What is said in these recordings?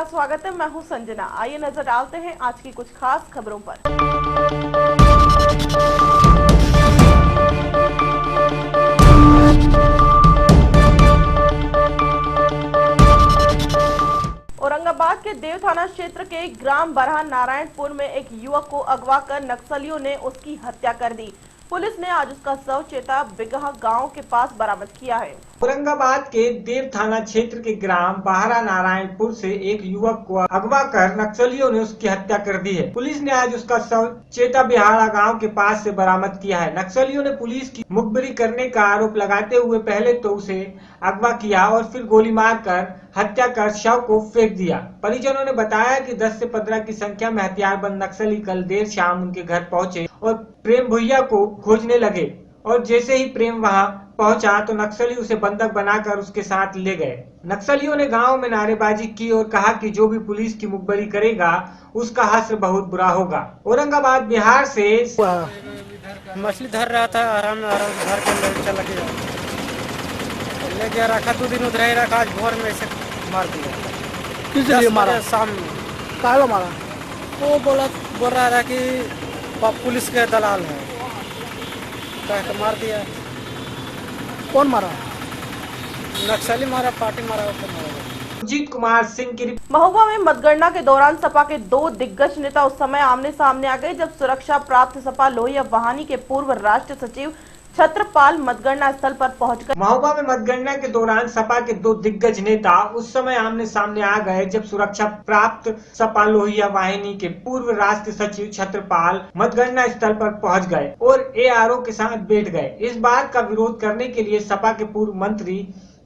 आपका स्वागत है। मैं हूं संजना। आइए नजर डालते हैं आज की कुछ खास खबरों पर। औरंगाबाद के देव थाना क्षेत्र के ग्राम बरहा नारायणपुर में एक युवक को अगवा कर नक्सलियों ने उसकी हत्या कर दी। पुलिस ने आज उसका शव चेता बिगहा गांव के पास बरामद किया है। औरंगाबाद के देव थाना क्षेत्र के ग्राम बहरा नारायणपुर से एक युवक को अगवा कर नक्सलियों ने उसकी हत्या कर दी है। पुलिस ने आज उसका शव चेता बिहाड़ा गांव के पास से बरामद किया है। नक्सलियों ने पुलिस की मुखबिरी करने का आरोप लगाते हुए पहले तो उसे अगवा किया और फिर गोली मारकर हत्या कर शव को फेंक दिया। परिजनों ने बताया कि 10 से 15 की संख्या में हथियारबंद नक्सली कल देर शाम उनके घर पहुंचे और प्रेम भुइया को खोजने लगे और जैसे ही प्रेम वहां पहुंचा तो नक्सली उसे बंधक बनाकर उसके साथ ले गए। नक्सलियों ने गांव में नारेबाजी की और कहा कि जो भी पुलिस की मुखबिरी करेगा उसका हश्र बहुत बुरा होगा। औरंगाबाद बिहार से मछली धर रहा था, आराम आराम धर के चला गया, ले गया, रखा 2 दिन उधर ही रखा। आज भोर में से मार दिया। किस लिए मारा? शाम में। काहे मारा? वो बोल रहा था कि पुलिस के दलाल है, कह के मार दिया। कौन मारा? नक्सली मारा, पार्टी मारा, उसको मारा। अजीत कुमार सिंह की महोबा में मतगणना के दौरान सपा के 2 दिग्गज नेता उस समय आमने सामने आ गए जब सुरक्षा प्राप्त सपा लोहिया वाहिनी के पूर्व राष्ट्रीय सचिव छत्रपाल मतगणना स्थल पर पहुंच गए। महोबा में मतगणना के दौरान सपा के 2 दिग्गज नेता उस समय आमने सामने आ गए जब सुरक्षा प्राप्त सपा लोहिया वाहिनी के पूर्व राष्ट्रीय सचिव छत्रपाल मतगणना स्थल पर पहुंच गए और एआरओ के साथ बैठ गए। इस बात का विरोध करने के लिए सपा के पूर्व मंत्री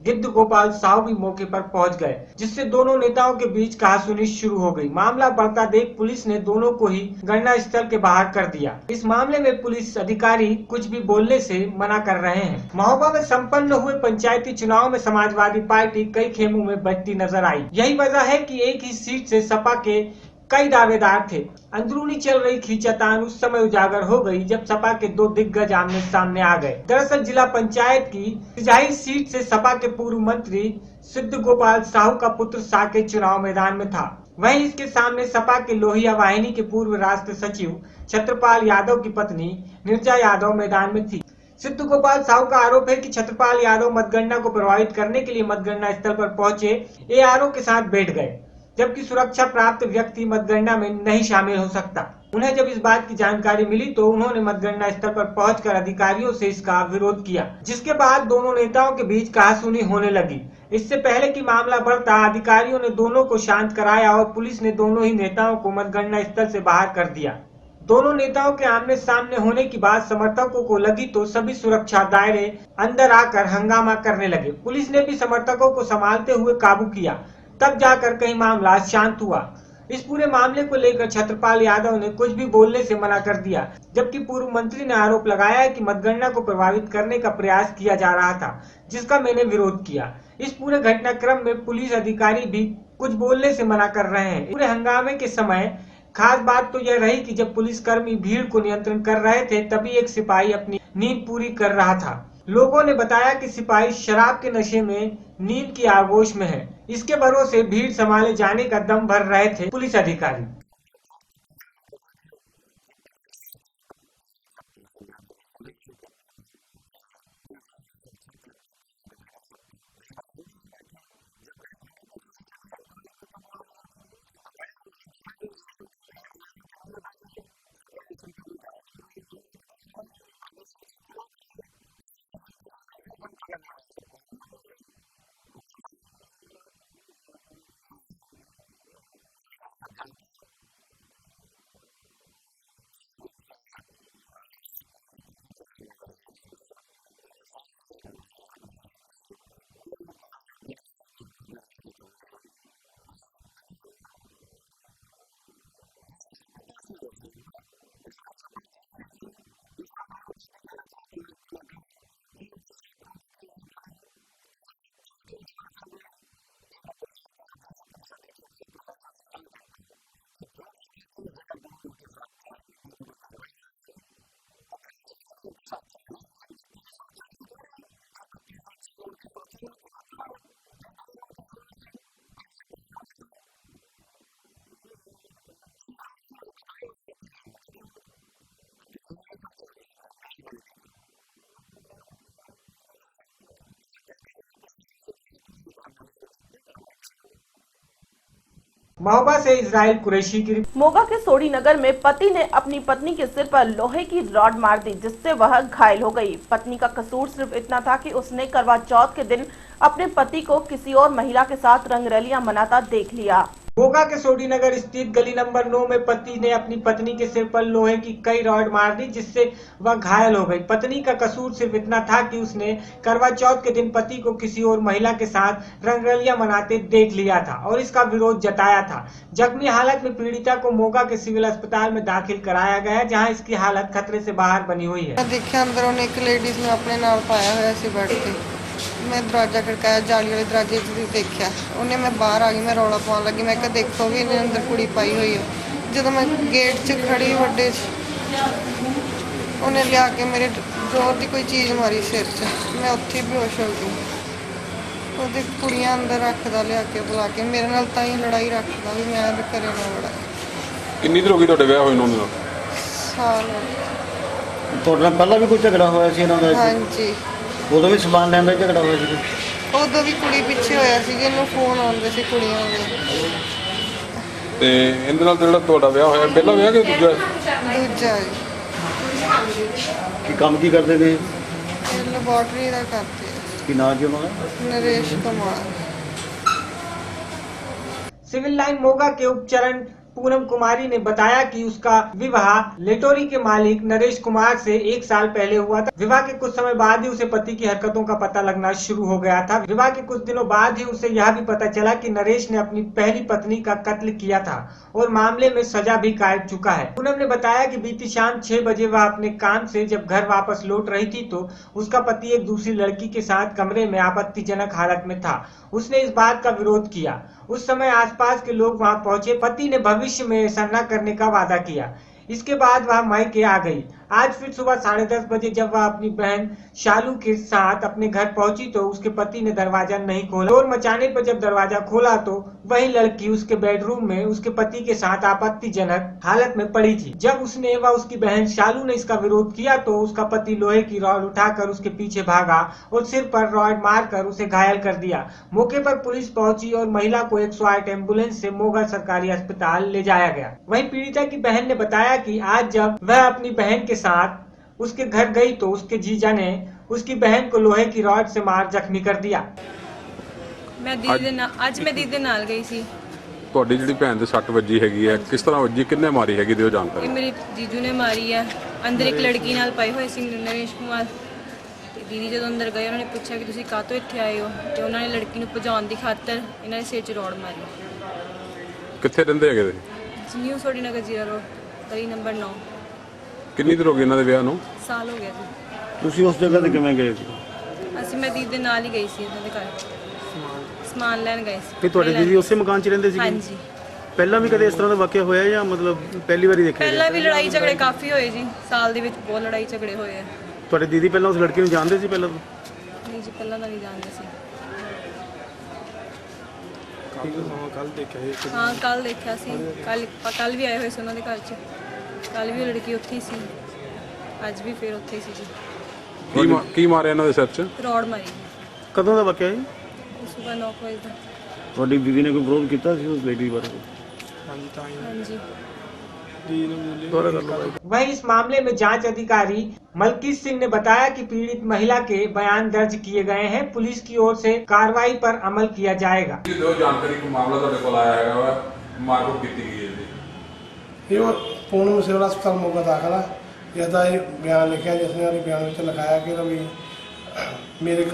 गिद्ध गोपाल साहू भी मौके पर पहुंच गए, जिससे दोनों नेताओं के बीच कहासुनी शुरू हो गई। मामला बढ़ता देख पुलिस ने दोनों को ही गणना स्थल के बाहर कर दिया। इस मामले में पुलिस अधिकारी कुछ भी बोलने से मना कर रहे हैं। महोबा में संपन्न हुए पंचायती चुनाव में समाजवादी पार्टी कई खेमों में बंटती नजर आई। यही वजह है कि एक ही सीट से सपा के कई दावेदार थे। अंदरूनी चल रही खींचातान उस समय उजागर हो गई जब सपा के 2 दिग्गज आमने सामने आ गए। दरअसल जिला पंचायत की सिजाही सीट से सपा के पूर्व मंत्री सिद्ध गोपाल साहू का पुत्र साकेत चुनाव मैदान में था। वहीं इसके सामने सपा के लोहिया वाहिनी के पूर्व राष्ट्रीय सचिव छत्रपाल यादव की पत्नी निर्जा यादव मैदान में थी। सिद्ध गोपाल साहू का आरोप है कि छत्रपाल यादव मतगणना को प्रभावित करने के लिए मतगणना स्थल पर पहुंचे एआरओ के साथ बैठ गए, जबकि सुरक्षा प्राप्त व्यक्ति मतगणना में नहीं शामिल हो सकता। उन्हें जब इस बात की जानकारी मिली तो उन्होंने मतगणना स्थल पर पहुंचकर अधिकारियों से इसका विरोध किया, जिसके बाद दोनों नेताओं के बीच कहासुनी होने लगी। इससे पहले कि मामला बढ़ता, अधिकारियों ने दोनों को शांत कराया और पुलिस ने दोनों ही नेताओं को मतगणना स्थल से बाहर कर दिया। दोनों नेताओं के आमने सामने होने की बात समर्थकों को लगी तो सभी सुरक्षा दायरे अंदर आकर हंगामा करने लगे। पुलिस ने भी समर्थकों को संभालते हुए काबू किया, तब जाकर कहीं मामला शांत हुआ। इस पूरे मामले को लेकर छत्रपाल यादव ने कुछ भी बोलने से मना कर दिया, जबकि पूर्व मंत्री ने आरोप लगाया है कि मतगणना को प्रभावित करने का प्रयास किया जा रहा था, जिसका मैंने विरोध किया। इस पूरे घटनाक्रम में पुलिस अधिकारी भी कुछ बोलने से मना कर रहे हैं। पूरे हंगामे के समय खास बात तो यह रही कि जब पुलिसकर्मी भीड़ को नियंत्रण कर रहे थे तभी एक सिपाही अपनी नींद पूरी कर रहा था। लोगों ने बताया कि सिपाही शराब के नशे में नींद की आगोश में है। इसके भरोसे भीड़ संभाले जाने का दम भर रहे थे पुलिस अधिकारी। महोबा से इजराइल कुरैशी की मोगा के सोडी नगर में पति ने अपनी पत्नी के सिर पर लोहे की रॉड मार दी, जिससे वह घायल हो गई। पत्नी का कसूर सिर्फ इतना था कि उसने करवा चौथ के दिन अपने पति को किसी और महिला के साथ रंगरलियां मनाता देख लिया। मोगा के सोडी नगर स्थित गली नंबर 9 में पति ने अपनी पत्नी के सिर पर लोहे की कई रॉड मार दी, जिससे वह घायल हो गई। पत्नी का कसूर सिर्फ इतना था कि उसने करवा चौथ के दिन पति को किसी और महिला के साथ रंगरलियां मनाते देख लिया था और इसका विरोध जताया था। जख्मी हालत में पीड़िता को मोगा के सिविल अस्पताल में दाखिल कराया गया है, जहाँ इसकी हालत खतरे से बाहर बनी हुई है। देखिए अंदर उन्हें एक लेडीज ने अपने नाल पाया हुआ सी बेड ते। मैं दरवाजा खड़काया, जाली वाले दरवाजे से देखा उन्हें, मैं बाहर आ गई, मैं रौला पाउन लगी, मैं कहा देखो भी इन्हें अंदर कुड़ी पाई हुई है। जब मैं गेट 'च खड़ी वड्डे उन्हें लिया के मेरे जोर की कोई चीज़ मारी सिर 'च, मैं उत्थे बेहोश हो गई। ਉਹਦੀ ਕੁੜੀਆਂ ਅੰਦਰ ਰੱਖਦਾ ਲਿਆ ਕੇ ਬੁਲਾ ਕੇ ਮੇਰੇ ਨਾਲ ਤਾਂ ਹੀ ਲੜਾਈ ਰੱਖਦਾ ਵੀ ਮੈਂ ਘਰੇ ਨਾ ਵੜਾ। ਕਿੰਨੀ ਦੇਰ ਹੋ ਗਈ ਤੁਹਾਡੇ ਵਿਆਹ ਹੋਏ ਨੂੰ? ਸਾਲ ਤੁਹਾਡੇ ਨਾਲ ਪਹਿਲਾਂ ਵੀ ਕੋਈ ਝਗੜਾ ਹੋਇਆ ਸੀ ਇਹਨਾਂ ਦਾ? ਹਾਂਜੀ, ਉਦੋਂ ਵੀ ਸਮਾਨ ਲੈਣ ਦਾ ਝਗੜਾ ਹੋਇਆ ਸੀ? ਉਦੋਂ ਵੀ ਕੁੜੀ ਪਿੱਛੇ ਹੋਇਆ ਸੀ, ਇਹਨੂੰ ਫੋਨ ਆਉਂਦੇ ਸੀ ਕੁੜੀਆਂ ਦੇ। ਤੇ ਇਹਦੇ ਨਾਲ ਜਿਹੜਾ ਤੁਹਾਡਾ ਵਿਆਹ ਹੋਇਆ ਪਹਿਲਾ ਵਿਆਹ ਕਿ ਦੂਜਾ? ਦੂਜਾ ਕੀ ਕੰਮ ਕੀ ਕਰਦੇ ਨੇ? ਇਹ ਲੈਬੋਰਟਰੀ ਦਾ ਕਰਦੇ ਆ। ਕੀ ਨਾਂ ਜੀ ਉਹਨਾਂ ਦਾ? नरेश कुमार। सिविल लाइन मोगा के उपचरण पूनम कुमारी ने बताया कि उसका विवाह लेटोरी के मालिक नरेश कुमार से 1 साल पहले हुआ था। विवाह के कुछ समय बाद ही उसे पति की हरकतों का पता लगना शुरू हो गया था। विवाह के कुछ दिनों बाद ही उसे यह भी पता चला कि नरेश ने अपनी पहली पत्नी का कत्ल किया था और मामले में सजा भी काट चुका है। पूनम ने बताया कि बीती शाम 6 बजे वह अपने काम से जब घर वापस लौट रही थी तो उसका पति एक दूसरी लड़की के साथ कमरे में आपत्तिजनक हालत में था। उसने इस बात का विरोध किया। उस समय आसपास के लोग वहां पहुंचे। पति ने भविष्य में ऐसा न करने का वादा किया। इसके बाद वह मायके आ गई। आज फिर सुबह 10:30 बजे जब वह अपनी बहन शालू के साथ अपने घर पहुंची तो उसके पति ने दरवाजा नहीं खोला। शोर मचाने पर जब दरवाजा खोला तो वही लड़की उसके बेडरूम में उसके पति के साथ आपत्तिजनक हालत में पड़ी थी। जब उसने व उसकी बहन शालू ने इसका विरोध किया तो उसका पति लोहे की रॉड उठाकर उसके पीछे भागा और सिर पर रॉड मारकर उसे घायल कर दिया। मौके पर पुलिस पहुंची और महिला को 108 एम्बुलेंस से मोगा सरकारी अस्पताल ले जाया गया। वहीं पीड़िता की बहन ने बताया कि आज जब वह अपनी बहन के साथ उसके घर गई तो उसके जीजा ने उसकी बहन को लोहे की रॉड से मार जख्मी कर दिया। मैं दीदी ਦੇ ਨਾਲ ਗਈ ਸੀ। ਤੁਹਾਡੀ ਜਿਹੜੀ ਭੈਣ ਦੇ ਸੱਟ ਵੱਜੀ ਹੈਗੀ ਹੈ, ਕਿਸ ਤਰ੍ਹਾਂ ਵੱਜੀ, ਕਿੰਨੇ ਮਾਰੀ ਹੈਗੀ ਦਿਓ ਜਾਣਕਾਰੀ? ਇਹ ਮੇਰੀ ਜੀਜੂ ਨੇ ਮਾਰੀ ਹੈ। ਅੰਦਰ ਇੱਕ ਲੜਕੀ ਨਾਲ ਪਾਈ ਹੋਈ ਸੀ ਨਰੇਸ਼ ਕੁਮਾਰ। ਤੇ ਦੀਦੀ ਜਦੋਂ ਅੰਦਰ ਗਏ ਉਹਨਾਂ ਨੇ ਪੁੱਛਿਆ ਕਿ ਤੁਸੀਂ ਕਾਹਤੋਂ ਇੱਥੇ ਆਏ ਹੋ, ਤੇ ਉਹਨਾਂ ਨੇ ਲੜਕੀ ਨੂੰ ਭਜਾਉਣ ਦੀ ਖਾਤਰ ਇਹਨਾਂ ਦੇ ਸਿਰ 'ਚ ਰੋੜ ਮਾਰੀ। ਕਿੱਥੇ ਰਹਿੰਦੇ ਹੈਗੇ ਤੁਸੀਂ? ਨਿਊ ਸੋਡੀ ਨਗਰ ਜ਼ੀਰਾ ਰੋਡ, ਗਲੀ ਨੰਬਰ 9। ਕਿੰਨੀ ਦੇਰ ਹੋ ਗਈ ਇਹਨਾਂ ਦੇ ਵਿਆਹ ਨੂੰ? ਸਾਲ ਹੋ ਗਿਆ ਜੀ। ਤੁਸੀਂ ਉਸ ਜਗ੍ਹਾ ਤੇ ਕਿਵੇਂ ਗਏ ਸੀ? ਅਸੀਂ ਮੈਂ ਦੀਦੀ ਦੇ ਨਾਲ ਹੀ ਗਈ ਸੀ ਉਹਨਾਂ ਦੇ ਘਰ, ਸਮਾਨ ਲੈਣ ਗਏ ਸੀ। ਕਿ ਤੁਹਾਡੇ ਦੀਦੀ ਉਸੇ ਮਕਾਨ 'ਚ ਰਹਿੰਦੇ ਸੀ? ਹਾਂਜੀ। ਪਹਿਲਾਂ ਵੀ ਕਦੇ ਇਸ ਤਰ੍ਹਾਂ ਦਾ ਵਾਕਿਆ ਹੋਇਆ ਜਾਂ ਮਤਲਬ ਪਹਿਲੀ ਵਾਰੀ ਦੇਖਿਆ? ਪਹਿਲਾਂ ਵੀ ਲੜਾਈ ਝਗੜੇ ਕਾਫੀ ਹੋਏ ਜੀ, ਸਾਲ ਦੇ ਵਿੱਚ ਬਹੁਤ ਲੜਾਈ ਝਗੜੇ ਹੋਏ ਆ। ਤੁਹਾਡੇ ਦੀਦੀ ਪਹਿਲਾਂ ਉਸ ਲੜਕੀ ਨੂੰ ਜਾਣਦੇ ਸੀ ਪਹਿਲਾਂ ਤੋਂ? ਨਹੀਂ ਜੀ, ਪਹਿਲਾਂ ਤਾਂ ਨਹੀਂ ਜਾਣਦੇ ਸੀ। ਹਾਂ ਕੱਲ ਦੇਖਿਆ ਸੀ, ਕੱਲ ਵੀ ਆਏ ਹੋਏ ਸੀ ਉਹਨਾਂ ਦੇ ਘਰ 'ਚ। ਕੱਲ ਵੀ ਲੜਕੀ ਉੱਥੇ ਹੀ ਸੀ, ਅੱਜ ਵੀ ਫਿਰ ਉੱਥੇ ਹੀ ਸੀ ਜੀ। ਕੀ ਮਾਰਿਆ ਇਹਨਾਂ ਦੇ ਸਿਰ 'ਚ? ਰੋਡ ਮਾਰੀ ਕਦੋਂ ਦਾ ਵਾਕਿਆ ਹੈ? ਸੁਬਹ 9 ਵਜੇ ਦਾ। ਤੁਹਾਡੀ ਦੀਦੀ ਨੇ ਕੋਈ ਵਿਰੋਧ ਕੀਤਾ ਸੀ ਉਸ ਲੇਡੀ ਬਾਰੇ? ਹਾਂਜੀ। वहीं इस मामले में जांच अधिकारी मलकीत सिंह ने बताया कि पीड़ित महिला के बयान दर्ज किए गए हैं। पुलिस की ओर से कार्रवाई पर अमल किया जाएगा। ਜੋ ਜਾਣਕਾਰੀ ਕੋ ਮਾਮਲਾ ਤੁਹਾਡੇ ਕੋਲ ਆਇਆ ਹੈਗਾ ਵਾ, ਮਾਰਕੁੱਟ ਕੀਤੀ ਗਈ ਹੈ ਜੀ। ਇਹ ਪੂਨਮ ਸਿਵਲ ਹਸਪਤਾਲ ਮੋਗਾ ਦਾਖਲ ਆ। ਜਿਹਦਾ ਇਹ ਬਿਆਨ ਲਿਖਿਆ, ਜਿਸਨੇ ਉਹਦੇ ਬਿਆਨ ਵਿੱਚ ਲਿਖਾਇਆ ਕਿ ਰਵੀ ਮੇਰੇ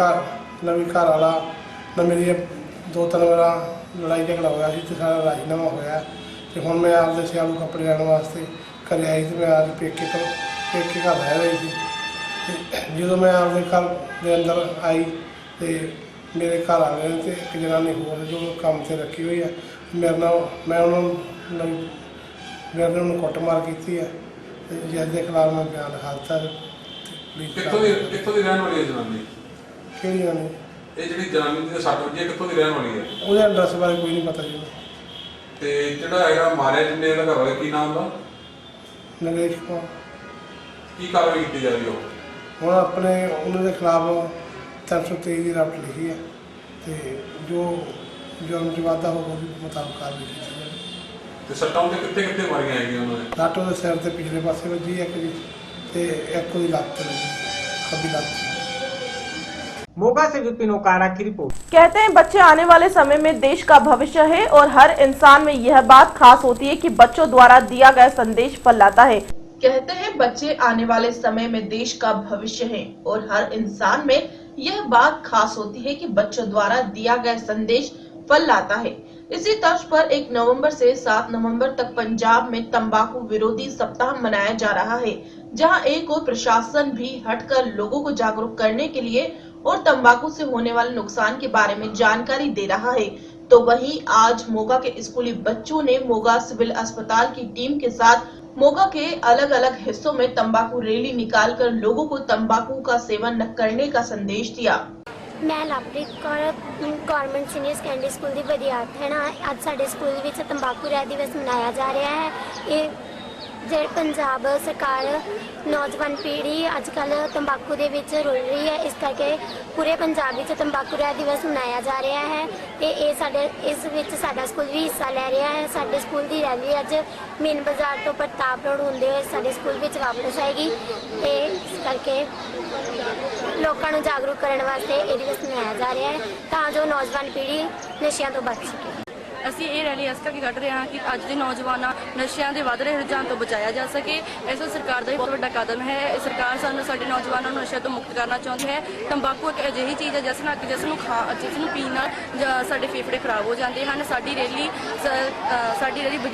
ਨਵੀਂ ਘਰ ਵਾਲਾ ਨਾ ਮੇਰੀ 2-3 ਵਾਰ ਲੜਾਈ ਝਗੜਾ ਹੋਇਆ ਸੀ ਤੇ ਸਾਰਾ ਰਾਜੀਨਾਮਾ ਹੋਇਆ ਤੇ ਹੁਣ ਮੈਂ ਆਪਦੇ ਸਿਆਲੂ ਕੱਪੜੇ ਲੈਣ ਵਾਸਤੇ ਘਰੇ ਆਈ ਤੇ ਮੈਂ ਆਪ ਪੇਕੇ ਘਰ ਰਹਿ ਰਹੀ ਸੀ। ਤੇ ਜਦੋਂ ਮੈਂ ਆਪਦੇ ਘਰ ਦੇ ਅੰਦਰ ਆਈ ਤੇ ਮੇਰੇ ਘਰ ਵਾਲੇ ਨੇ ਤੇ ਇੱਕ ਜਨਾਨੀ ਹੋਰ ਜੋ ਕੰਮ ਤੇ ਰੱਖੀ ਹੋਈ ਆ ਮੈਂ ਉਹਨਾਂ ਨੂੰ ਕੁੱਟਮਾਰ ਕੀਤੀ ਹੈ ਤੇ ਜਿਸ ਦੇ ਖਿਲਾਫ ਮੈਂ ਬਿਆਨ ਲਿਖਾ ਦਿੱਤਾ। ਕਿੱਥੋਂ ਦੀ ਰਹਿਣ ਵਾਲੀ ਹੈ ਜਨਾਨੀ? ਕਿਹੜੀ ਜਨਾਨੀ? ਇਹ ਜਿਹੜੀ ਜਨਾਨੀ ਦੀ ਸੱਟ ਵੱਜੀ ਹੈ ਕਿੱਥੋਂ ਦੀ ਰਹਿਣ ਵਾਲੀ ਹੈ? ਉਹਦੇ ਐਡਰੈਸ ਬਾਰੇ ਕੋਈ ਨਹੀਂ ਪਤਾ ਜੀ। ਤੇ ਜਿਹੜਾ ਹੈਗਾ ਮਾਰਿਆ ਜਿਹਨੇ ਇਹਦਾ ਘਰ ਵਾਲਾ ਕੀ ਨਾਮ ਦਾ? ਨਰੇਸ਼ ਕੁਮਾਰ। ਕੀ ਕਾਰਵਾਈ ਕੀਤੀ ਜਾ ਰਹੀ ਹੈ? ਹੁਣ ਉਹਨਾਂ ਦੇ ਖਿਲਾਫ 323 ਦੀ ਰਿਪੋਰਟ ਲਿਖੀ ਹੈ ਤੇ ਜੋ ਜੁਰਮ 'ਚ ਵਾਧਾ ਹੋਊਗਾ ਉਹਦੇ ਮੁਤਾਬਕ ਕਾਰਵਾਈ ਕੀਤੀ ਜਾਵੇਗੀ। ਤੇ ਸੱਟਾਂ ਤੇ ਕਿੱਥੇ ਮਾਰੀਆਂ ਹੈਗੀਆਂ ਉਹਨਾਂ ਨੇ? ਲੱਤ ਉਹਦੇ ਸਿਰ ਤੇ ਪਿਛਲੇ ਪਾਸੇ ਵੱਜੀ ਇੱਕ ਜੀ ਤੇ ਇੱਕ ਉਹਦੀ ਲੱਤ ਤੇ ਲੱਗੀ, ਖੱਬੀ ਲੱਤ। मोगा से विपिन ओकारा की रिपोर्ट। कहते हैं बच्चे आने वाले समय में देश का भविष्य है और हर इंसान में यह बात खास होती है कि बच्चों द्वारा दिया गया संदेश फल लाता है। कहते हैं बच्चे आने वाले समय में देश का भविष्य है और हर इंसान में यह बात खास होती है कि बच्चों द्वारा दिया गया संदेश फल लाता है। इसी तर्ज पर 1 नवंबर से 7 नवंबर तक पंजाब में तंबाकू विरोधी सप्ताह मनाया जा रहा है, जहां एक और प्रशासन भी हटकर लोगों को जागरूक करने के लिए और तंबाकू से होने वाले नुकसान के बारे में जानकारी दे रहा है। तो वहीं आज मोगा के स्कूली बच्चों ने मोगा सिविल अस्पताल की टीम के साथ मोगा के अलग अलग हिस्सों में तंबाकू रैली निकालकर लोगों को तंबाकू का सेवन न करने का संदेश दिया। मैं Lovepreet Kaur government senior secondary school की विद्यार्थी हाँ। अज साडे स्कूल में तंबाकू रहित दिवस मनाया जा रहा है। ये जे पंजाब सरकार नौजवान पीढ़ी अजकल तंबाकू दे विच रुल रही है, इस करके पूरे पंजाब में तंबाकू रहित दिवस मनाया जा रहा है। ते इस विच साडा स्कूल भी हिस्सा ले रहा है। साडे स्कूल की रैली अज मेन बाजार तो प्रताप रोड होंदे हुए साडे स्कूल विच वापस आएगी। ते इस करके लोगों को जागरूक करने वास्ते ये दिवस मनाया जा रहा है तां जो नौजवान पीढ़ी नशियां तो बच सके। ਅਸੀਂ ਇਹ ਰੈਲੀ ਇਸ ਕਰਕੇ ਕੱਢ ਰਹੇ ਹਾਂ ਕਿ ਅੱਜ ਦੇ ਨੌਜਵਾਨਾਂ ਨਸ਼ਿਆਂ ਦੇ ਵੱਧ ਰਹੇ ਰੁਝਾਨ ਤੋਂ ਬਚਾਇਆ ਜਾ ਸਕੇ। ਇਸ ਸਰਕਾਰ ਦਾ ਬਹੁਤ ਵੱਡਾ ਕਦਮ ਹੈ। ਇਹ ਸਰਕਾਰ ਸਾਡੇ ਨੌਜਵਾਨਾਂ ਨੂੰ ਨਸ਼ਿਆਂ ਤੋਂ ਮੁਕਤ ਕਰਨਾ ਚਾਹੁੰਦੀ ਹੈ। ਤੰਬਾਕੂ ਇੱਕ ਅਜਿਹੀ ਚੀਜ਼ ਹੈ ਜਿਸ ਨੂੰ ਪੀਣ ਨਾਲ ਸਾਡੇ ਫੇਫੜੇ ਖਰਾਬ ਹੋ ਜਾਂਦੇ ਹਨ। ਸਾਡੀ ਰੈਲੀ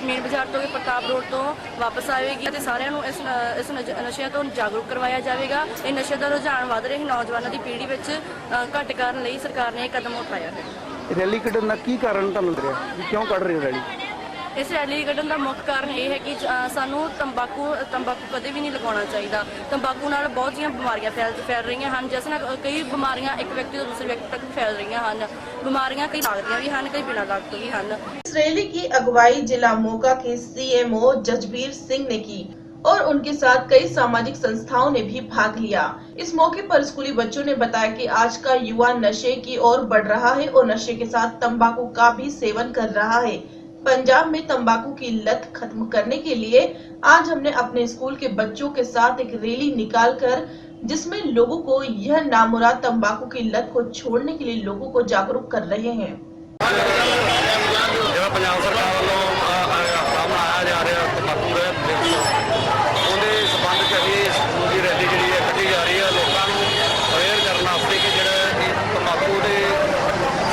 ਮੇਨ ਬਾਜ਼ਾਰ ਤੋਂ ਪ੍ਰਤਾਪ ਰੋਡ ਤੋਂ ਵਾਪਸ ਆਵੇਗੀ ਅਤੇ ਸਾਰਿਆਂ ਨੂੰ ਇਸ ਨਸ਼ਿਆਂ ਤੋਂ ਜਾਗਰੂਕ ਕਰਵਾਇਆ ਜਾਵੇਗਾ। ਇਹ ਨਸ਼ੇ ਦਾ ਰੁਝਾਨ ਵੱਧ ਰਹੇ ਨੌਜਵਾਨਾਂ ਦੀ ਪੀੜ੍ਹੀ ਵਿੱਚ ਘੱਟ ਕਰਨ ਲਈ ਸਰਕਾਰ ਨੇ ਇਹ ਕਦਮ ਉਠਾਇਆ ਹੈ। रैली कढ़न का की कारण ਤੁਹਾਨੂੰ ਲੱਗ ਰਿਹਾ ਵੀ ਕਿਉਂ ਕੱਢ ਰਹੇ ਹੋ ਰੈਲੀ? ਇਸ ਰੈਲੀ ਕੱਢਣ ਦਾ ਮੁੱਖ ਕਾਰਨ ਇਹ ਹੈ ਕਿ ਸਾਨੂੰ ਤੰਬਾਕੂ ਕਦੇ ਵੀ ਨਹੀਂ ਲਗਾਉਣਾ ਚਾਹੀਦਾ। ਤੰਬਾਕੂ ਨਾਲ ਬਹੁਤ ਜਿਹੀਆਂ ਬਿਮਾਰੀਆਂ ਫੈਲ ਰਹੀਆਂ ਹਨ, ਜਿਸ ਨਾਲ ਕਈ ਬਿਮਾਰੀਆਂ ਇੱਕ ਵਿਅਕਤੀ ਤੋਂ ਦੂਸਰੇ ਵਿਅਕਤੀ ਤੱਕ ਫੈਲ ਰਹੀਆਂ ਹਨ। ਬਿਮਾਰੀਆਂ ਕਈ ਲੱਗਦੀਆਂ ਵੀ ਹਨ, ਕਈ ਬਿਨਾਂ ਲਾਗ ਤੋਂ ਵੀ ਹਨ। इस रैली की अगुवाई जिला मोगा के CMO जजबीर सिंह ने की और उनके साथ कई सामाजिक संस्थाओं ने भी भाग लिया। इस मौके पर स्कूली बच्चों ने बताया कि आज का युवा नशे की ओर बढ़ रहा है और नशे के साथ तंबाकू का भी सेवन कर रहा है। पंजाब में तंबाकू की लत खत्म करने के लिए आज हमने अपने स्कूल के बच्चों के साथ एक रैली निकालकर जिसमें लोगों को यह नामुराद तंबाकू की लत को छोड़ने के लिए लोगों को जागरूक कर रहे हैं। पंजाब सरकार वालों मनाया जा रहा तंबाकू ਉਹਦੇ ਸੰਬੰਧ ਚ ਅਸੀਂ ਸਕੂਲ ਦੀ ਰੈਲੀ ਜਿਹੜੀ ਹੈ ਕੱਢੀ ਜਾ ਰਹੀ ਹੈ ਲੋਕਾਂ ਨੂੰ ਅਵੇਅਰ ਕਰਨ ਵਾਸਤੇ ਕਿ ਜਿਹੜਾ ਤੰਬਾਕੂ ਦੇ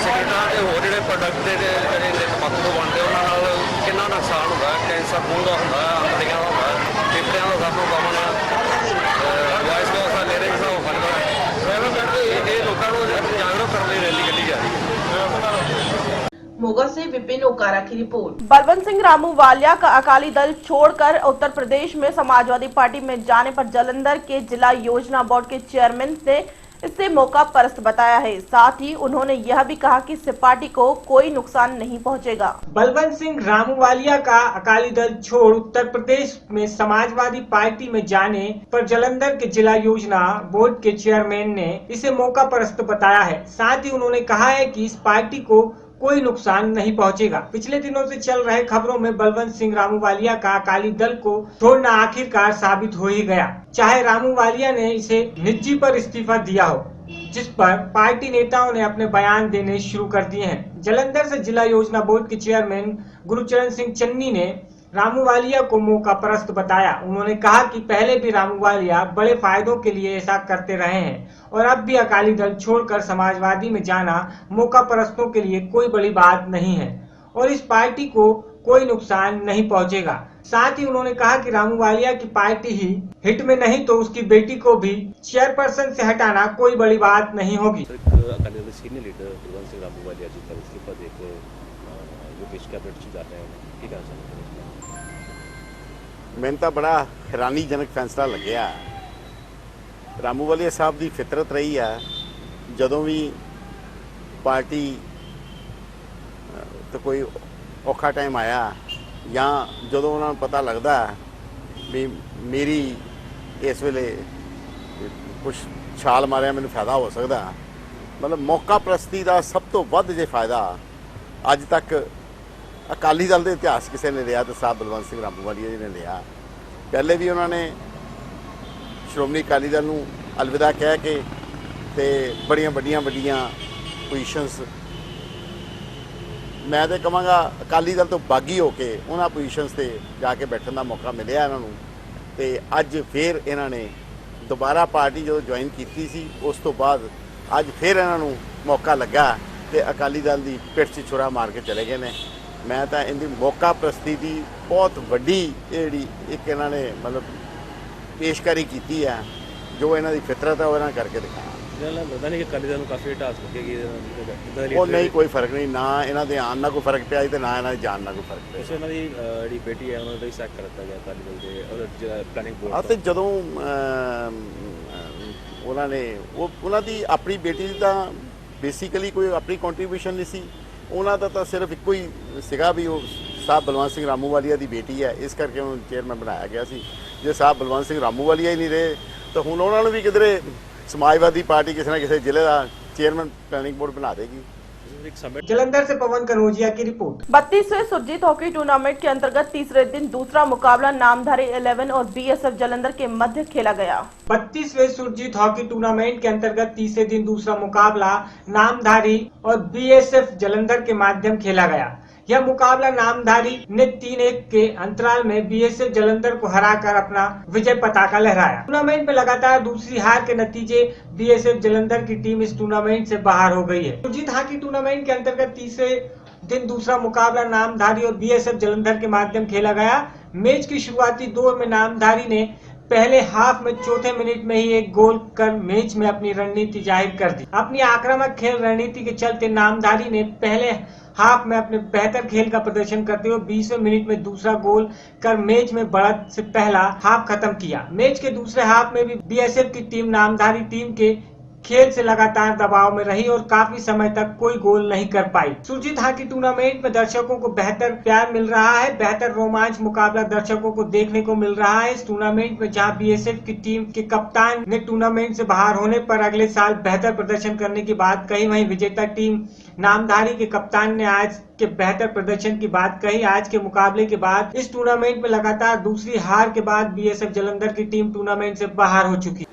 ਸਿਗਰਟਾਂ ਤੇ ਹੋਰ ਜਿਹੜੇ ਪ੍ਰੋਡਕਟ ਦੇ ਜਿਹੜੇ ਤੰਬਾਕੂ ਤੋਂ ਬਣਦੇ ਉਹਨਾਂ ਨਾਲ ਕਿੰਨਾ ਨੁਕਸਾਨ ਹੁੰਦਾ ਹੈ। ਕੈਂਸਰ ਖੂਨ ਦਾ ਹੁੰਦਾ ਹੈ, ਅੰਤੜੀਆਂ ਦਾ ਹੁੰਦਾ ਹੈ, ਫੇਫੜਿਆਂ ਦਾ ਸਾਨੂੰ ਕਮਨ ਵਾਇਸ ਦਾ ਲਿਰਿਕਸ ਦਾ ਹੋ ਸਕਦਾ ਹੈ। ਇਹ ਲੋਕਾਂ ਨੂੰ ਜਾਗਰੂਕ ਕਰਨ ਲਈ ਰੈਲੀ ਕੱਢੀ ਜਾ ਰਹੀ ਹੈ। मोगा से विपिन ओकारा की रिपोर्ट। बलवंत सिंह रामूवालिया का अकाली दल छोड़कर उत्तर प्रदेश में समाजवादी पार्टी में जाने पर जालंधर के जिला योजना बोर्ड के चेयरमैन ने इसे मौका परस्त बताया है। साथ ही उन्होंने यह भी कहा कि इससे पार्टी को कोई नुकसान नहीं पहुंचेगा। बलवंत सिंह रामूवालिया का अकाली दल छोड़ उत्तर प्रदेश में समाजवादी पार्टी में जाने पर जालंधर के जिला योजना बोर्ड के चेयरमैन ने इसे मौका परस्त बताया है। साथ ही उन्होंने कहा है कि इस पार्टी को कोई नुकसान नहीं पहुंचेगा। पिछले दिनों से चल रहे खबरों में बलवंत सिंह रामूवालिया का अकाली दल को छोड़ना आखिरकार साबित हो ही गया, चाहे रामूवालिया ने इसे निजी पर इस्तीफा दिया हो, जिस पर पार्टी नेताओं ने अपने बयान देने शुरू कर दिए हैं। जालंधर से जिला योजना बोर्ड के चेयरमैन गुरचरण सिंह चन्नी ने रामूवालिया को मौका परस्त बताया। उन्होंने कहा कि पहले भी रामूवालिया बड़े फायदों के लिए ऐसा करते रहे हैं और अब भी अकाली दल छोड़कर समाजवादी में जाना मौका परस्तों के लिए कोई बड़ी बात नहीं है और इस पार्टी को कोई नुकसान नहीं पहुंचेगा। साथ ही उन्होंने कहा कि रामूवालिया की पार्टी ही हिट में नहीं तो उसकी बेटी को भी चेयरपर्सन से हटाना कोई बड़ी बात नहीं होगी। अकाली दल सीनियर लीडर बलवंत सिंह रामूवालिया जी का इस्तीफा देकर जो पेश कैबिनेट से जाते हैं, ठीक है सर? ਮੈਨੂੰ ਤਾਂ ਬੜਾ ਹੈਰਾਨੀਜਨਕ ਫੈਸਲਾ ਲੱਗਿਆ। ਰਾਮੂਵਾਲੀਆ ਸਾਹਿਬ ਦੀ ਫਿਤਰਤ ਰਹੀ ਆ, ਜਦੋਂ ਵੀ ਪਾਰਟੀ ਤੇ ਕੋਈ ਔਖਾ ਟਾਈਮ ਆਇਆ ਜਾਂ ਜਦੋਂ ਉਹਨਾਂ ਨੂੰ ਪਤਾ ਲੱਗਦਾ ਵੀ ਮੇਰੀ ਇਸ ਵੇਲੇ ਕੁਝ ਛਾਲ ਮਾਰਿਆ ਮੈਨੂੰ ਫਾਇਦਾ ਹੋ ਸਕਦਾ, ਮਤਲਬ ਮੌਕਾ ਪ੍ਰਸਤੀ ਦਾ ਸਭ ਤੋਂ ਵੱਧ ਜੇ ਫਾਇਦਾ ਅੱਜ ਤੱਕ ਅਕਾਲੀ ਦਲ ਦੇ ਇਤਿਹਾਸ ਕਿਸੇ ਨੇ ਲਿਆ ਤਾਂ ਸਾਹਿਬ ਬਲਵੰਤ ਸਿੰਘ ਰਾਮੂਵਾਲੀਆ ਜੀ ਨੇ ਲਿਆ। ਪਹਿਲੇ ਵੀ ਉਹਨਾਂ ਨੇ ਸ਼੍ਰੋਮਣੀ ਅਕਾਲੀ ਦਲ ਨੂੰ ਅਲਵਿਦਾ ਕਹਿ ਕੇ ਤੇ ਬੜੀਆਂ ਵੱਡੀਆਂ ਪੋਜੀਸ਼ਨਸ, ਮੈਂ ਤਾਂ ਕਹਾਂਗਾ ਅਕਾਲੀ ਦਲ ਤੋਂ ਬਾਗੀ ਹੋ ਕੇ ਉਹਨਾਂ ਪੋਜੀਸ਼ਨਸ ਤੇ ਜਾ ਕੇ ਬੈਠਣ ਦਾ ਮੌਕਾ ਮਿਲਿਆ ਇਹਨਾਂ ਨੂੰ। ਤੇ ਅੱਜ ਫਿਰ ਇਹਨਾਂ ਨੇ ਦੁਬਾਰਾ ਪਾਰਟੀ ਜਦੋਂ ਜੁਆਇਨ ਕੀਤੀ ਸੀ ਉਸ ਤੋਂ ਬਾਅਦ ਅੱਜ ਫਿਰ ਇਹਨਾਂ ਨੂੰ ਮੌਕਾ ਲੱਗਾ ਤੇ ਅਕਾਲੀ ਦਲ ਦੀ ਪਿੱਠ 'ਚ ਛੁਰਾ ਮਾਰ ਕੇ ਚਲੇ ਗਏ ਨੇ। ਮੈਂ ਤਾਂ ਇਹਦੀ ਮੌਕਾ ਪ੍ਰਸਤੀ ਦੀ ਬਹੁਤ ਵੱਡੀ ਜਿਹੜੀ ਇੱਕ ਇਹਨਾਂ ਨੇ ਮਤਲਬ ਪੇਸ਼ਕਾਰੀ ਕੀਤੀ ਹੈ, ਜੋ ਇਹਨਾਂ ਦੀ ਫਿਤਰਤ ਹੈ ਉਹ ਇਹਨਾਂ ਕਰਕੇ ਦਿਖਾਇਆ। ਲੱਗਦਾ ਨਹੀਂ ਕਿ ਅਕਾਲੀ ਦਲ ਨੂੰ ਕਾਫੀ ਢਾਸ ਲੱਗੇਗੀ ਉਹ ਨਹੀਂ, ਕੋਈ ਫਰਕ ਨਹੀਂ, ਨਾ ਇਹਨਾਂ ਦੇ ਆਉਣ ਨਾਲ ਕੋਈ ਫਰਕ ਪਿਆ ਤੇ ਨਾ ਇਹਨਾਂ ਦੀ ਜਾਣ ਨਾਲ ਕੋਈ ਫਰਕ ਪਿਆ। ਉਹਨਾਂ ਦੀ ਜਿਹੜੀ ਬੇਟੀ ਹੈ ਉਹਨਾਂ ਦਾ ਹੀ ਸੈਕ ਕਰ ਦਿੱਤਾ ਗਿਆ ਅਕਾਲੀ ਦਲ ਦੇ ਉਹਦਾ ਪਲੈਨਿੰਗ ਬੋਰਡ ਤੇ ਜਦੋਂ ਉਹਨਾਂ ਦੀ ਆਪਣੀ ਬੇਟੀ ਦੀ ਤਾਂ ਬੇਸਿਕਲੀ ਕੋਈ ਆਪਣੀ ਕੰਟਰੀਬਿਊਸ਼ਨ ਨਹੀਂ ਸੀ, ਉਹਨਾਂ ਦਾ ਤਾਂ ਸਿਰਫ ਇੱਕੋ ਹੀ ਸੀਗਾ ਵੀ ਉਹ ਸਾਹਿਬ ਬਲਵੰਤ ਸਿੰਘ ਰਾਮੂਵਾਲੀਆ ਦੀ ਬੇਟੀ ਹੈ, ਇਸ ਕਰਕੇ ਉਹਨੂੰ ਚੇਅਰਮੈਨ ਬਣਾਇਆ ਗਿਆ ਸੀ। ਜੇ ਸਾਹਿਬ ਬਲਵੰਤ ਸਿੰਘ ਰਾਮੂਵਾਲੀਆ ਹੀ ਨਹੀਂ ਰਹੇ ਤਾਂ ਹੁਣ ਉਹਨਾਂ ਨੂੰ ਵੀ ਕਿਧਰੇ समाजवादी पार्टी किसी न किसी जिले का चेयरमैन प्लानिंग बोर्ड बना देगी। जलंधर से पवन कनौजिया की रिपोर्ट। 32वें सुरजीत हॉकी टूर्नामेंट के अंतर्गत तीसरे दिन दूसरा मुकाबला नामधारी 11 और बीएसएफ जलंधर के मध्य खेला गया। 32वें सुरजीत हॉकी टूर्नामेंट के अंतर्गत तीसरे दिन दूसरा मुकाबला नामधारी और बीएसएफ जलंधर के माध्यम खेला गया। यह मुकाबला नामधारी ने 3-1 के अंतराल में बीएसएफ जलंधर को हराकर अपना विजय पताका लहराया। टूर्नामेंट में लगातार दूसरी हार के नतीजे बीएसएफ जलंधर की टीम इस टूर्नामेंट से बाहर हो गई है। सुरजीत हॉकी टूर्नामेंट के अंतर्गत तीसरे दिन दूसरा मुकाबला नामधारी और बीएसएफ जलंधर के माध्यम खेला गया। मैच की शुरुआती दौर में नामधारी ने पहले हाफ में चौथे मिनट में ही एक गोल कर मैच में अपनी रणनीति जाहिर कर दी। अपनी आक्रामक खेल रणनीति के चलते नामधारी ने पहले हाफ में अपने बेहतर खेल का प्रदर्शन करते हुए 20वें मिनट में दूसरा गोल कर मैच में बढ़त से पहला हाफ खत्म किया। मैच के दूसरे हाफ में भी बीएसएफ की टीम नामधारी टीम के खेल से लगातार दबाव में रही और काफी समय तक कोई गोल नहीं कर पाई। सुरजीत हॉकी टूर्नामेंट में दर्शकों को बेहतर प्यार मिल रहा है, बेहतर रोमांच मुकाबला दर्शकों को देखने को मिल रहा है। इस टूर्नामेंट में जहां बीएसएफ की टीम के कप्तान ने टूर्नामेंट से बाहर होने पर अगले साल बेहतर प्रदर्शन करने की बात कही, वहीं विजेता टीम नामधारी के कप्तान ने आज के बेहतर प्रदर्शन की बात कही। आज के मुकाबले के बाद इस टूर्नामेंट में लगातार दूसरी हार के बाद बीएसएफ जलंधर की टीम टूर्नामेंट से बाहर हो चुकी।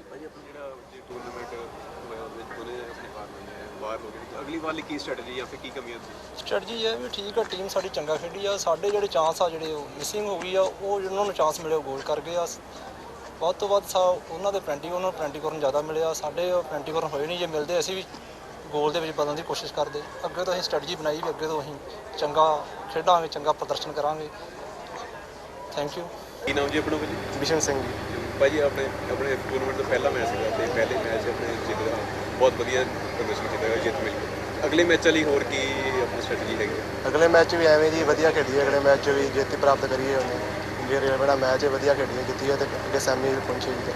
स्ट्रैटजी है भी ठीक है, टीम साड़ी चंगा खेडी आ, साडे ਜਿਹੜੇ ਚਾਂਸ ਆ ਜਿਹੜੇ ਮਿਸਿੰਗ ਹੋ ਗਈ ਆ, ਉਹ ਉਹਨਾਂ ਨੂੰ ਚਾਂਸ ਮਿਲੇ ਗੋਲ ਕਰ ਗਏ ਆ। ਵੱਧ ਤੋਂ ਵੱਧ ਉਹਨਾਂ ਦੇ ਪੈਂਟੀ ਕਰਨ ਜ਼ਿਆਦਾ ਮਿਲਿਆ, ਸਾਡੇ ਪੈਂਟੀ ਕਰਨ ਹੋਏ ਨਹੀਂ। ਜੇ ਮਿਲਦੇ ਅਸੀਂ ਵੀ ਗੋਲ ਦੇ ਵਿੱਚ ਬਦਲਣ ਦੀ ਕੋਸ਼ਿਸ਼ ਕਰਦੇ। ਅੱਗੇ ਤੋਂ ਅਸੀਂ ਸਟ੍ਰੈਟਜੀ ਬਣਾਈ ਵੀ ਅੱਗੇ ਤੋਂ ਅਸੀਂ ਚੰਗਾ ਖੇਡਾਂਗੇ, ਚੰਗਾ ਪ੍ਰਦਰਸ਼ਨ ਕਰਾਂਗੇ। Thank you. ਕੀ ਨਾਮ ਜੀ ਆਪਣਾ ਭਾਜੀ? ਬਿਸ਼ਨ ਸਿੰਘ ਜੀ। ਭਾਜੀ ਆਪਣੇ ਟੂਰਨਾਮੈਂਟ ਦਾ ਪਹਿਲਾ ਮੈਚ ਸੀਗਾ ਤੇ ਪਹਿਲੇ ਮੈਚ ਆਪਣੇ ਜਿੱਤ ਬਹੁਤ ਵਧੀਆ ਪ੍ਰਦਰਸ਼ਨ ਕੀਤਾ ਗਿਆ, ਜਿੱਤ ਮਿਲ ਗਈ। ਅਗਲੇ ਮੈਚ ਲਈ ਹੋਰ ਕੀ ਆਪਣੀ ਸਟ੍ਰੈਟਜੀ ਹੈਗੀ? ਅਗਲੇ ਮੈਚ ਵੀ ਐਵੇਂ ਜੀ ਵਧੀਆ ਖੇਡੀਏ, ਅਗਲੇ ਮੈਚ ਵੀ ਜਿੱਤ ਪ੍ਰਾਪਤ ਕਰੀਏ। ਉਹਨੇ ਜਿਹੜਾ ਮੈਚ ਹੈ ਵਧੀਆ ਖੇਡੀਏ, ਜਿੱਤੀ ਹੈ ਤੇ ਅੱਗੇ ਸੈਮੀ ਪਹੁੰਚੇ ਜੀ।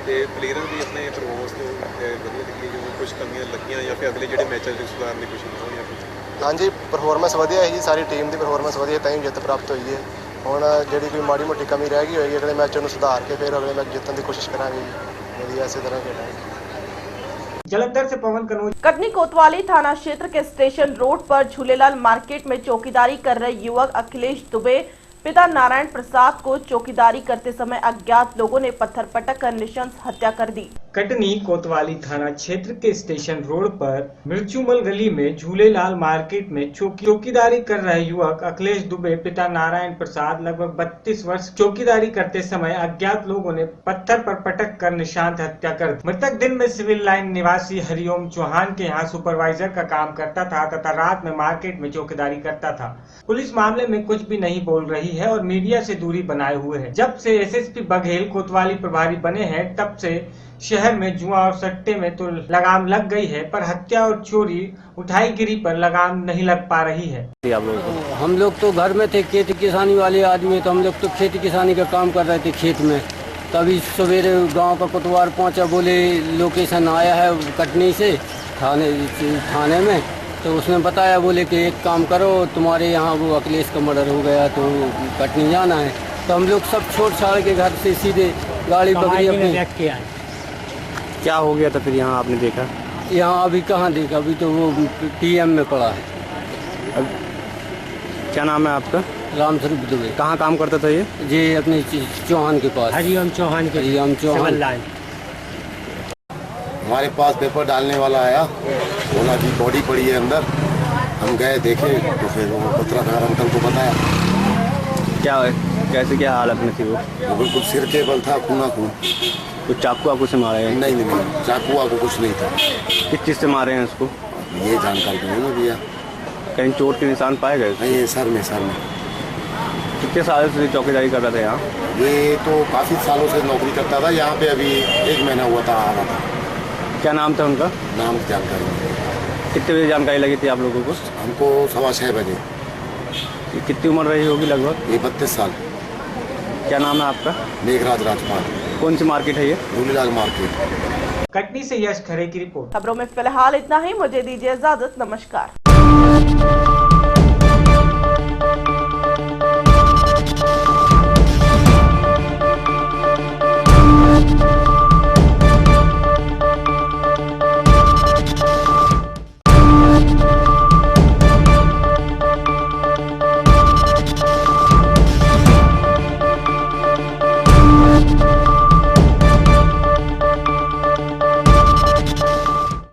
ਤੇ ਪਲੇਅਰਾਂ ਦੀ ਆਪਣੇ ਪਰਫਾਰਮੈਂਸ ਤੋਂ ਵਧੀਆ ਲੱਗੀ, ਜੋ ਕੁਝ ਕਮੀਆਂ ਲੱਗੀਆਂ ਜਾਂ ਫਿਰ ਅਗਲੇ ਜਿਹੜੇ ਮੈਚਾਂ ਵਿੱਚ ਸੁਧਾਰਨ ਦੀ ਕੋਸ਼ਿਸ਼ ਹੋਈ ਜਾਂ ਕੁਝ? ਹਾਂਜੀ, ਪਰਫਾਰਮੈਂਸ ਵਧੀਆ ਹੈ ਜੀ, ਸਾਰੀ ਟੀਮ ਦੀ ਪਰਫਾਰਮੈਂਸ ਵਧੀਆ, ਤਾਂ ਹੀ ਜਿੱਤ ਪ੍ਰਾਪਤ ਹੋਈ ਹੈ। ਹੁਣ ਜਿਹੜੀ ਕੋਈ ਮਾੜੀ ਮੋਟੀ ਕਮੀ ਰਹਿ ਗਈ ਹੋਏਗੀ, ਅਗਲੇ ਮੈਚ ਨੂੰ ਸੁਧਾਰ ਕੇ ਫਿਰ ਅਗਲੇ ਮੈਚ ਜਿੱਤਣ ਦੀ ਕੋਸ਼ਿਸ਼ ਕਰਾਂਗੇ ਜੀ। ਵਧੀਆ ਇਸੇ ਤਰ੍ਹਾਂ खेलेंगे। जलंधर से पवन कनौजिया। कटनी कोतवाली थाना क्षेत्र के स्टेशन रोड पर झूलेलाल मार्केट में चौकीदारी कर रहे युवक अखिलेश दुबे पिता नारायण प्रसाद को चौकीदारी करते समय अज्ञात लोगों ने पत्थर पटक कर निशंस हत्या कर दी। कटनी कोतवाली थाना क्षेत्र के स्टेशन रोड पर मिर्चूमल गली में झूलेलाल मार्केट में चौकीदारी कर रहे युवक अखिलेश दुबे पिता नारायण प्रसाद लगभग 32 वर्ष चौकीदारी करते समय अज्ञात लोगों ने पत्थर पर पटक कर निशांत हत्या कर दी। मृतक दिन में सिविल लाइन निवासी हरिओम चौहान के यहाँ सुपरवाइजर का काम करता था तथा रात में मार्केट में चौकीदारी करता था। पुलिस मामले में कुछ भी नहीं बोल रही है और मीडिया से दूरी बनाए हुए है। जब से एसएसपी बघेल कोतवाली प्रभारी बने हैं तब से शहर में जुआ और सट्टे में तो लगाम लग गई है, पर हत्या और चोरी उठाईगिरी पर लगाम नहीं लग पा रही है। हम लोग तो घर में थे, खेती किसानी वाले आदमी, तो हम लोग तो खेती किसानी का काम कर रहे थे खेत में। तभी सवेरे गांव का कोतवाल पहुंचा, बोले लोकेशन आया है कटनी से थाने में, तो उसने बताया, बोले कि एक काम करो, तुम्हारे यहाँ वो अखिलेश का मर्डर हो गया तो कटनी जाना है। तो हम लोग सब छोड़ छाड़ के घर से सीधे गाड़ी पकड़ी अपनी। क्या हो गया था फिर यहाँ आपने देखा? यहाँ अभी कहाँ देखा, अभी तो वो पीएम में पड़ा है। क्या नाम है आपका? रामस्वरूप दुबे। कहाँ काम करता था ये? जी अपने चौहान के पास। हरिओम चौहान के हरिओम चौहान। हमारे पास पेपर डालने वाला आया, बोला कि बॉडी पड़ी है अंदर। हम गए देखे तो फिर वो पत्रकार अंकल को बताया। क्या कैसे क्या हालत में थी वो? बिल्कुल सिर के बल था, खूना खून। कुछ चाकू वाकू से मारे हैं? नहीं, चाकू वाकू कुछ नहीं था। किस चीज़ से मारे हैं उसको? ये जानकारी नहीं है भैया। कहीं चोट के निशान पाए गए? नहीं, ये सर में। कितने साल से चौकीदारी कर रहा था यहाँ? ये तो काफ़ी सालों से नौकरी करता था यहाँ पे, अभी 1 महीना हुआ था आ रहा था। क्या नाम था उनका? नाम की जानकारी नहीं। कितने बजे जानकारी लगी थी आप लोगों को? हमको 6:15 बजे। कितनी उम्र रही होगी लगभग? ये 32 साल। क्या नाम है आपका? मेघराज राजपाल। कौन सी मार्केट है ये? झूलेलाल मार्केट। कटनी से यश खरे की रिपोर्ट। खबरों में फिलहाल इतना ही, मुझे दीजिए इजाजत, नमस्कार।